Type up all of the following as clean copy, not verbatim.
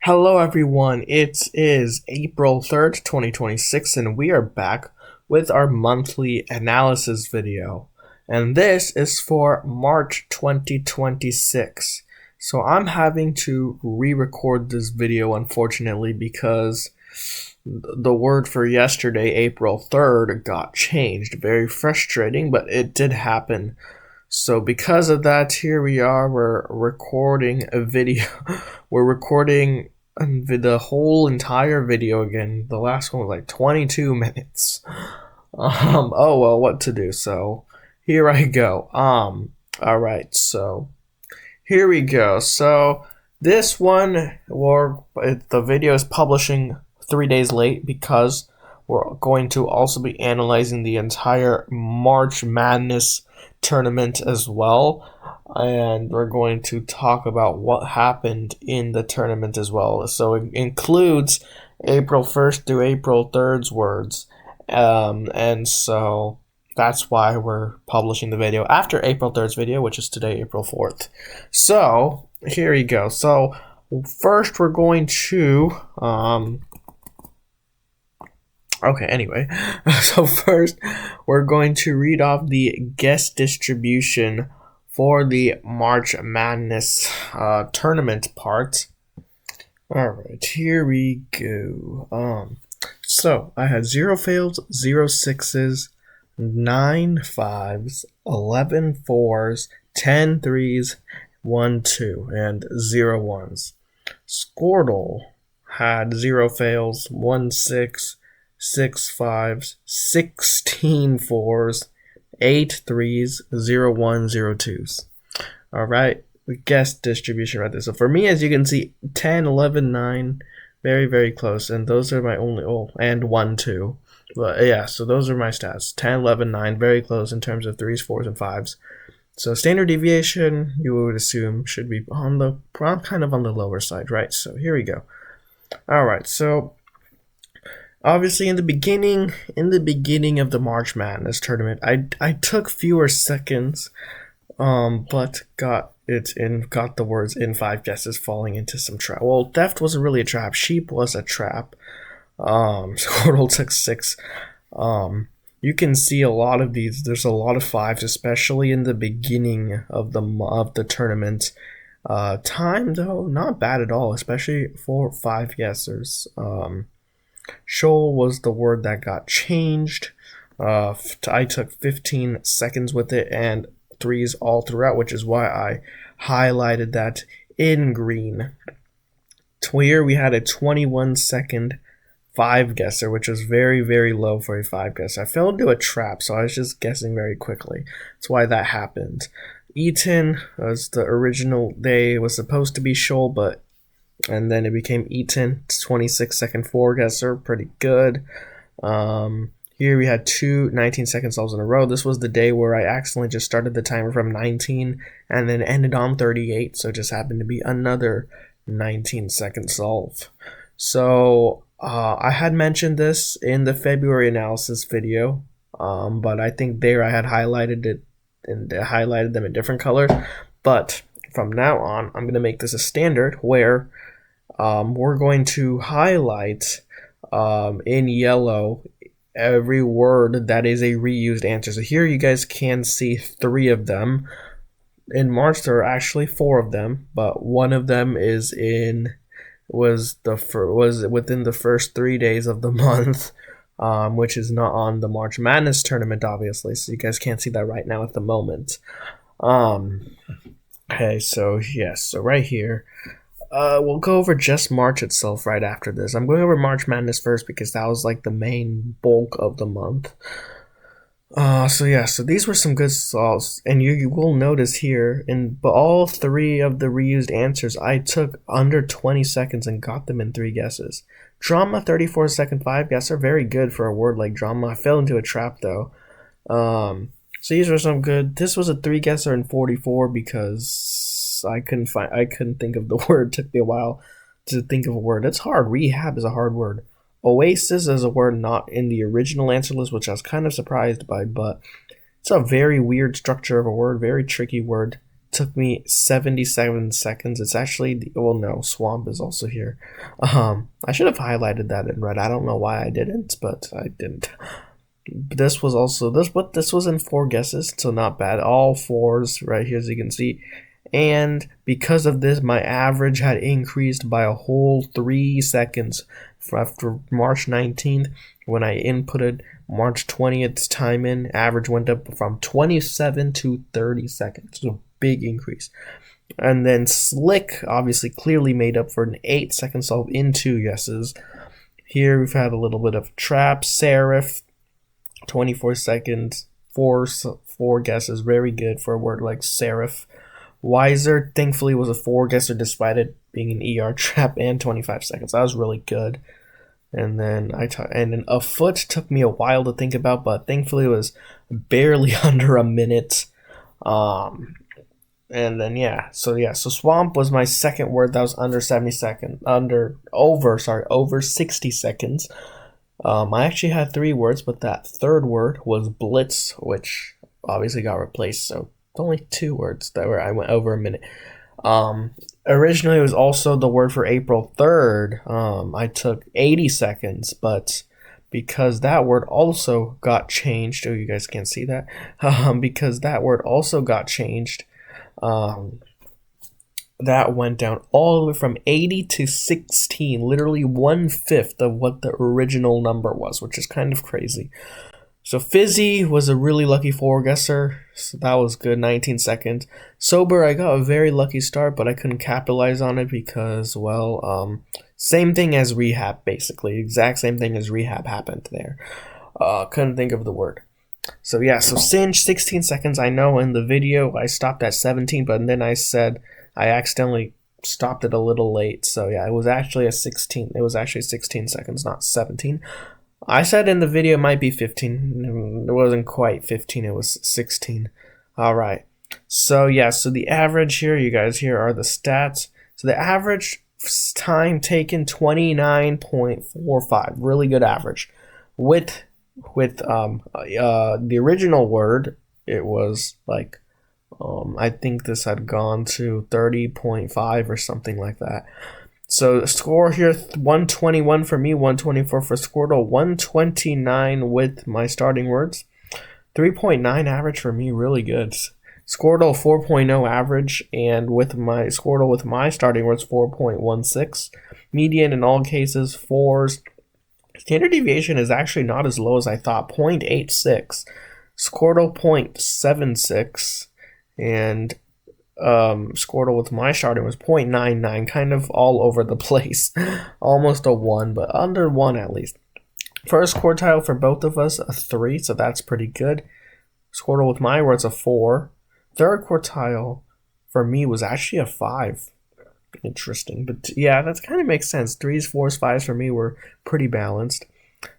Hello everyone, it is April 3rd, 2026, and we are back with our monthly analysis video. And this is for March 2026. So I'm having to re-record this video, unfortunately, because the word for yesterday, April 3rd, got changed. Very frustrating, but it did happen. So because of that, here we are, we're recording a video. We're recording the whole entire video again. The last one was like 22 minutes. Oh well, what to do? So here I go. All right. So here we go. So this one, the video is publishing 3 days late because we're going to also be analyzing the entire March Madness tournament as well, and we're going to talk about what happened in the tournament as well. So it includes April 1st through April 3rd's words, and so that's why we're publishing the video after April 3rd's video, which is today, April 4th. So here you go. So first we're going to Okay, anyway, so first we're going to read off the guest distribution for the March Madness tournament part. Alright, here we go. So I had 0 fails, 0 sixes, 9 fives, 11 fours, 10 threes, 1 2, and 0 ones. Squirtle had 0 fails, 1 6, 6 fives, 16 fours, 8 threes, 0 1, 0 twos. Alright, the guest distribution right there. So for me, as you can see, 10, 11, 9, very, very close. And those are my only, and 1, 2. But yeah, so those are my stats. 10, 11, 9, very close in terms of threes, fours, and fives. So standard deviation, you would assume, should be on the, kind of on the lower side, right? So here we go. Alright, so obviously, in the beginning of the March Madness tournament, I took fewer seconds, but got the words in 5 guesses, falling into some trap. Well, theft wasn't really a trap. Sheep was a trap. Squirtle took 6. You can see a lot of these. There's a lot of 5s, especially in the beginning of the tournament. Time though, not bad at all, especially for 5 guessers. Shoal was the word that got changed. I took 15 seconds with it and 3s all throughout, which is why I highlighted that in green. Here we had a 21-second 5 guesser, which was very, very low for a 5 guesser. I fell into a trap, so I was just guessing very quickly. That's why that happened. Eaton was the original. They was supposed to be Shoal, and then it became Eaton. 26-second 4 guesser, pretty good. Here we had 2 19-second solves in a row. This was the day where I accidentally just started the timer from 19 and then ended on 38, so it just happened to be another 19-second solve. So I had mentioned this in the February analysis video, but I think there I had highlighted it and highlighted them in different colors. But from now on, I'm going to make this a standard where we're going to highlight in yellow every word that is a reused answer. So here you guys can see 3 of them. In March there are actually 4 of them, but one of them was within the first 3 days of the month, which is not on the March Madness tournament, obviously. So you guys can't see that right now at the moment. Okay, so yes, so right here. We'll go over just March itself right after this. I'm going over March Madness first because that was like the main bulk of the month. So these were some good solves, and you will notice here, but all 3 of the reused answers I took under 20 seconds and got them in 3 guesses. Drama, 34-second 5 guesser, very good for a word like drama. I fell into a trap though. So these were some good. This was a 3 guesser in 44 because I couldn't think of the word. It took me a while to think of a word. It's hard. Rehab is a hard word. Oasis is a word not in the original answer list, which I was kind of surprised by, but it's a very weird structure of a word, very tricky word took me 77 seconds. It's actually well, no, Swamp is also here. I should have highlighted that in red. I don't know why I didn't, but I didn't. This was also this was in 4 guesses, so not bad. All 4s right here, as you can see. And because of this, my average had increased by a whole 3 seconds after March 19th. When I inputted March 20th time in, average went up from 27 to 30 seconds. So big increase. And then Slick obviously clearly made up for an 8-second solve in 2 guesses. Here we've had a little bit of Trap. Serif, 24 seconds, 4 guesses, very good for a word like Serif. Wiser, thankfully, was a 4 guesser despite it being an ER trap, and 25 seconds. That was really good. And then a foot took me a while to think about, but thankfully it was barely under a minute. And then so Swamp was my second word that was under 70 seconds, over 60 seconds. I actually had 3 words, but that third word was Blitz, which obviously got replaced. So only 2 words I went over a minute. Originally, it was also the word for April 3rd. I took 80 seconds, but because that word also got changed, oh, you guys can't see that. Because that word also got changed, that went down all the way from 80 to 16, literally 1/5 of what the original number was, which is kind of crazy. So Fizzy was a really lucky 4 guesser, so that was good, 19 seconds. Sober, I got a very lucky start, but I couldn't capitalize on it because, well, same thing as Rehab, basically. Exact same thing as Rehab happened there. Couldn't think of the word. So Singe, 16 seconds. I know in the video I stopped at 17, but then I said I accidentally stopped it a little late. So it was actually 16. It was actually 16 seconds, not 17. I said in the video it might be 15. It wasn't quite 15. It was 16. All right. So the average here, you guys, here are the stats. So the average time taken, 29.45. Really good average. With the original word, it was like I think this had gone to 30.5 or something like that. So the score here, 121 for me, 124 for Squirtle, 129 with my starting words. 3.9 average for me, really good. Squirtle 4.0 average, and with my Squirtle with my starting words, 4.16. Median in all cases, 4s. Standard deviation is actually not as low as I thought, 0.86. Squirtle 0.76, and Squirtle with my starting was 0.99, kind of all over the place. Almost a 1, but under 1 at least. First quartile for both of us, a 3, so that's pretty good. Squirtle with my words, a 4. Third quartile for me was actually a 5. Interesting, but that kind of makes sense. 3s, 4s, 5s for me were pretty balanced.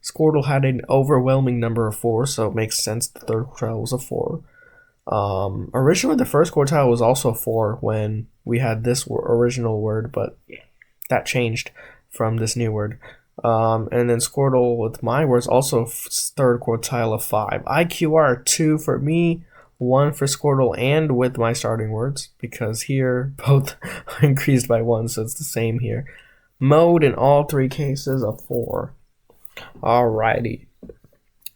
Squirtle had an overwhelming number of 4s, so it makes sense the third quartile was a 4. Originally the first quartile was also 4 when we had this original word, but that changed from this new word. And then Squirtle with my words also third quartile of 5. IQR 2 for me, 1 for Squirtle and with my starting words, because here both increased by 1, so it's the same here. Mode in all 3 cases a 4. Alrighty.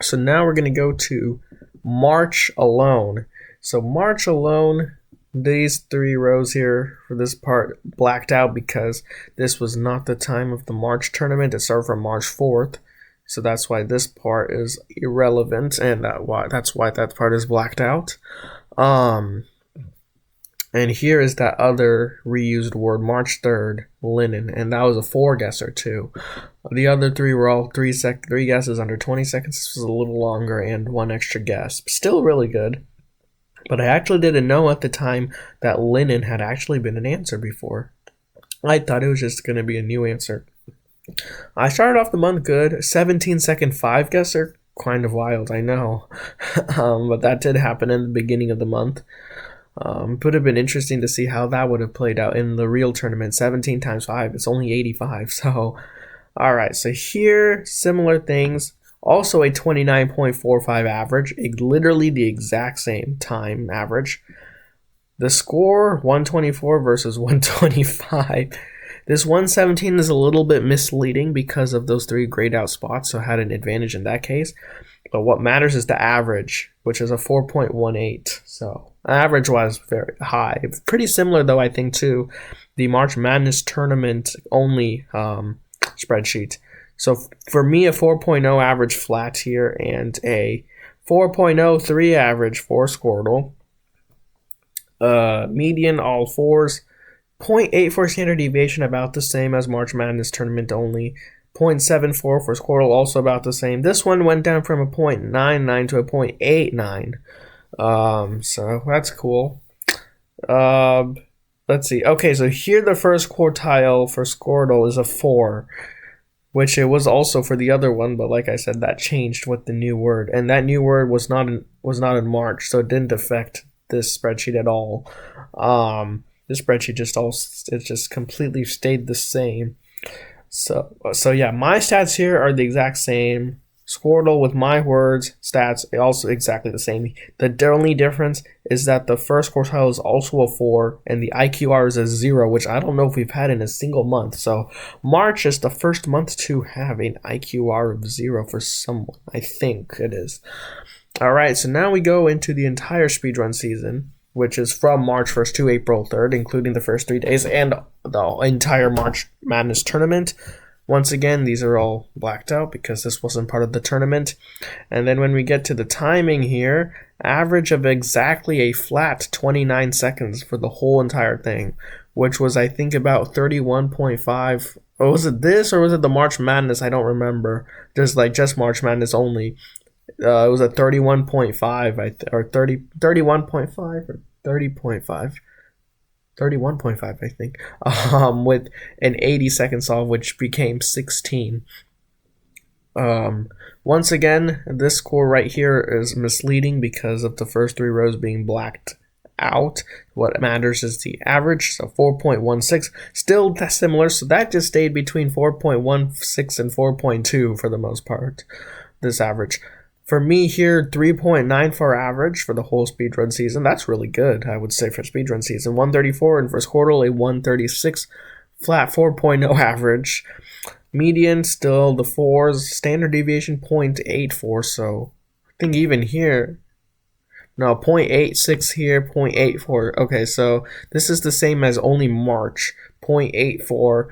So now we're gonna go to March alone. So March alone, these 3 rows here for this part blacked out because this was not the time of the March tournament. It started from March 4th. So that's why this part is irrelevant, and that's why that part is blacked out. And here is that other reused word, March 3rd, linen, and that was a 4 guesser too. The other 3 were all 3 guesses under 20 seconds. This was a little longer and 1 extra guess. Still really good. But I actually didn't know at the time that linen had actually been an answer before. I thought it was just going to be a new answer. I started off the month good. 17-second 5 guesser. Kind of wild, I know. But that did happen in the beginning of the month. Would have been interesting to see how that would have played out in the real tournament. 17 times 5, it's only 85. So, alright, so here, similar things. Also a 29.45 average, literally the exact same time average. The score 124 versus 125. This 117 is a little bit misleading because of those 3 grayed out spots, so I had an advantage in that case. But what matters is the average, which is a 4.18. So average was very high. Pretty similar though, I think, to the March Madness tournament only spreadsheet. So for me, a 4.0 average flat here and a 4.03 average for Squirtle. Median all fours. 0.84 standard deviation, about the same as March Madness tournament only. 0.74 for Squirtle, also about the same. This one went down from a 0.99 to a 0.89. So that's cool. Let's see. Okay, so here the first quartile for Squirtle is a 4, which it was also for the other one, but like I said, that changed with the new word, and that new word was not in March, so it didn't affect this spreadsheet at all. This spreadsheet just completely stayed the same. So yeah, my stats here are the exact same. Squirtle with my words stats also exactly the same. The only difference is that the first quartile is also a 4 and the IQR is a 0, which I don't know if we've had in a single month. So March is the first month to have an IQR of 0 for someone. I think it is. All right, so now we go into the entire speedrun season, which is from March 1st to April 3rd, including the first 3 days and the entire March Madness tournament. Once again, these are all blacked out because this wasn't part of the tournament. And then when we get to the timing here, average of exactly a flat 29 seconds for the whole entire thing, which was, I think, about 31.5. Or was it this or was it the March Madness? I don't remember. Just March Madness only. It was a 31.5 or 31.5 or 30.5. 31.5, I think, with an 80-second solve, which became 16. Once again, this score right here is misleading because of the first 3 rows being blacked out. What matters is the average, so 4.16, still similar, so that just stayed between 4.16 and 4.2 for the most part, this average. For me here, 3.94 average for the whole speedrun season. That's really good, I would say, for speedrun season. 134, and for Squirtle, a 136. Flat 4.0 average. Median, still the 4s. Standard deviation, 0.84. So I think even here, no, 0.86 here, 0.84. Okay, so this is the same as only March, 0.84.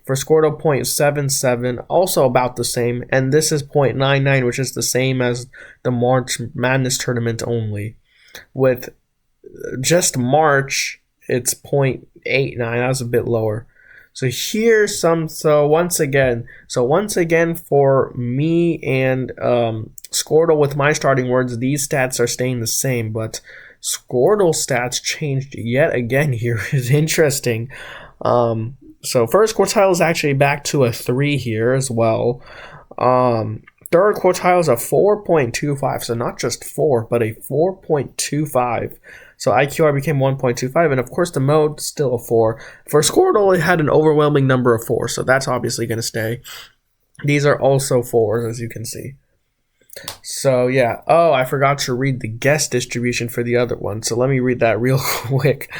For Squirtle, 0.77, also about the same, and this is 0.99, which is the same as the March Madness tournament only. With just March, it's 0.89, that was a bit lower. So here's once again for me and Squirtle with my starting words, these stats are staying the same, but Squirtle stats changed yet again here. Is interesting. So first quartile is actually back to a 3 here as well. Third quartile is a 4.25, so not just 4, but a 4.25. So IQR became 1.25, and of course the mode still a 4. For Squirtle, it had an overwhelming number of 4, so that's obviously going to stay. These are also 4s, as you can see. So yeah, I forgot to read the guess distribution for the other one, so let me read that real quick.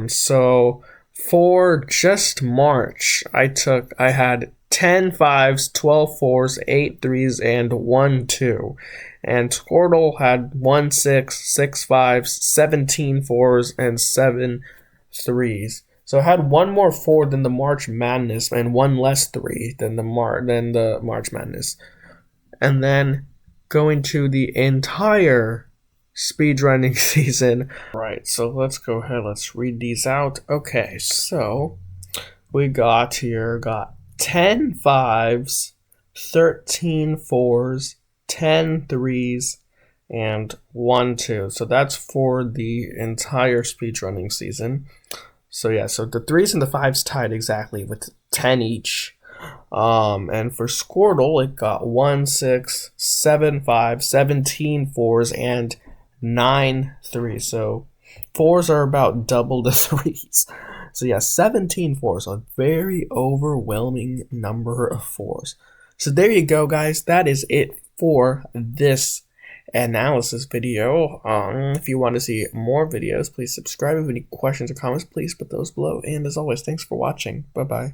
So for just March, I had 10 5s, 12 4s, 8 3s, and 1 2. And Squirtle had 1 6, 6 5s, 17 4s, and 7 3s. So it had 1 more 4 than the March Madness and 1 less 3 than the March Madness. And then going to the entire speedrunning season. Right, so let's go ahead, let's read these out. Okay, so we got 10 5s, 13 4s, 10 3s, and 1 2. So that's for the entire speedrunning season. So yeah, so the 3s and the 5s tied exactly with 10 each. And for Squirtle, it got 1 6, 7 5, 17 4s, and 9 3s. So 4s are about double the 3s. So yeah, 17 4s, a very overwhelming number of 4s. So there you go, guys. That is it for this analysis video. If you want to see more videos, please subscribe. If you have any questions or comments, please put those below. And as always, thanks for watching. Bye-bye.